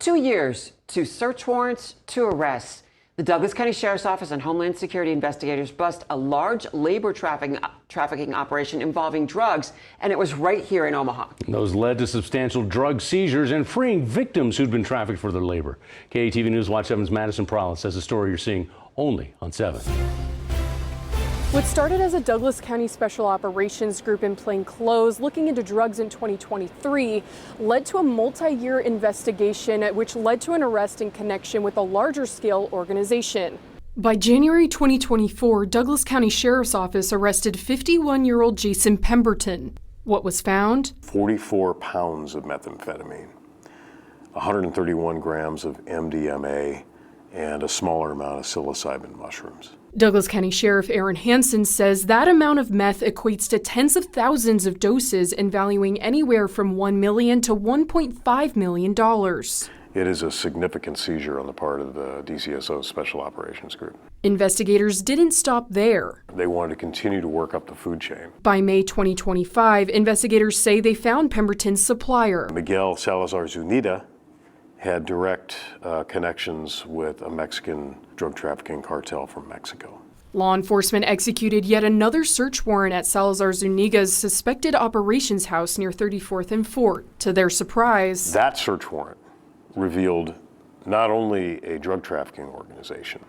2 years, 2 search warrants, 2 arrests. The Douglas County Sheriff's Office and Homeland Security investigators bust a large labor trafficking operation involving drugs, and it was right here in Omaha. Those led to substantial drug seizures and freeing victims who'd been trafficked for their labor. KATV News Watch 7's Madison Prowlis has a story you're seeing only on 7. What started as a Douglas County Special Operations Group in plain clothes looking into drugs in 2023 led to a multi-year investigation which led to an arrest in connection with a larger scale organization. By January 2024, Douglas County Sheriff's Office arrested 51-year-old Jason Pemberton. What was found? 44 pounds of methamphetamine, 131 grams of MDMA, and a smaller amount of psilocybin mushrooms. Douglas County Sheriff Aaron Hansen says that amount of meth equates to tens of thousands of doses and valuing anywhere from $1 million to $1.5 million. It is a significant seizure on the part of the DCSO Special Operations Group. Investigators didn't stop there. They wanted to continue to work up the food chain. By May 2025, investigators say they found Pemberton's supplier. Miguel Salazar Zuniga had direct connections with a Mexican drug trafficking cartel from Mexico. Law enforcement executed yet another search warrant at Salazar Zuniga's suspected operations house near 34th and Fort. To their surprise, that search warrant revealed not only a drug trafficking organization,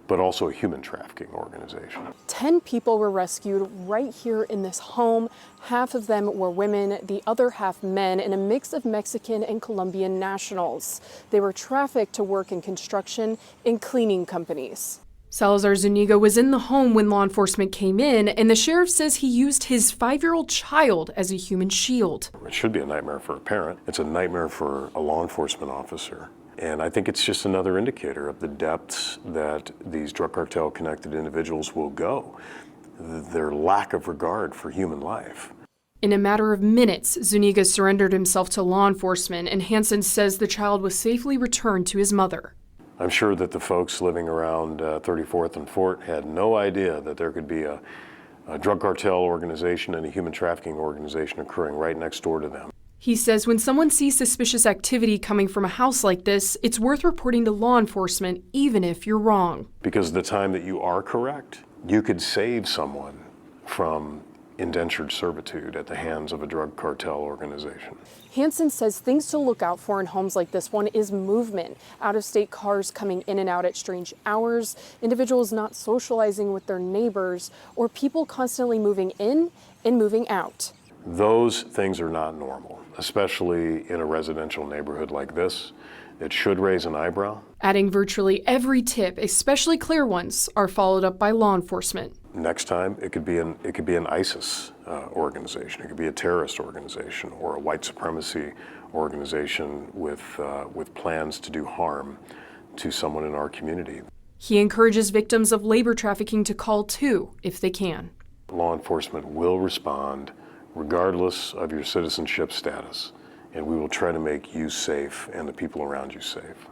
but also a human trafficking organization. 10 people were rescued right here in this home. Half of them were women, the other half men, and a mix of Mexican and Colombian nationals. They were trafficked to work in construction and cleaning companies. Salazar Zuniga was in the home when law enforcement came in, and the sheriff says he used his 5-year-old child as a human shield. It should be a nightmare for a parent. It's a nightmare for a law enforcement officer. And I think it's just another indicator of the depths that these drug cartel connected individuals will go, their lack of regard for human life. In a matter of minutes, Zuniga surrendered himself to law enforcement, and Hansen says the child was safely returned to his mother. I'm sure that the folks living around 34th and Fort had no idea that there could be a drug cartel organization and a human trafficking organization occurring right next door to them. He says when someone sees suspicious activity coming from a house like this, it's worth reporting to law enforcement, even if you're wrong. Because the time that you are correct, you could save someone from indentured servitude at the hands of a drug cartel organization. Hansen says things to look out for in homes like this one is movement. Out-of-state cars coming in and out at strange hours, individuals not socializing with their neighbors, or people constantly moving in and moving out. Those things are not normal, especially in a residential neighborhood like this. It should raise an eyebrow. Adding virtually every tip, especially clear ones, are followed up by law enforcement. Next time, it could be an ISIS organization, it could be a terrorist organization, or a white supremacy organization with plans to do harm to someone in our community. He encourages victims of labor trafficking to call too, if they can. Law enforcement will respond regardless of your citizenship status, and we will try to make you safe and the people around you safe.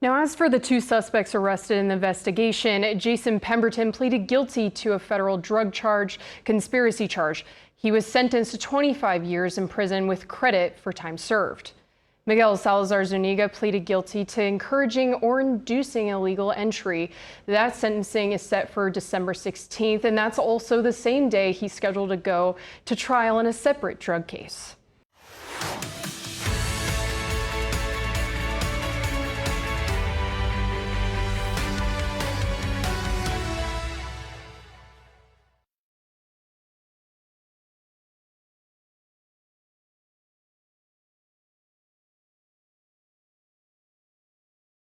Now, as for the 2 suspects arrested in the investigation, Jason Pemberton pleaded guilty to a federal drug charge, conspiracy charge. He was sentenced to 25 years in prison with credit for time served. Miguel Salazar Zuniga pleaded guilty to encouraging or inducing illegal entry. That sentencing is set for December 16th, and that's also the same day he's scheduled to go to trial in a separate drug case.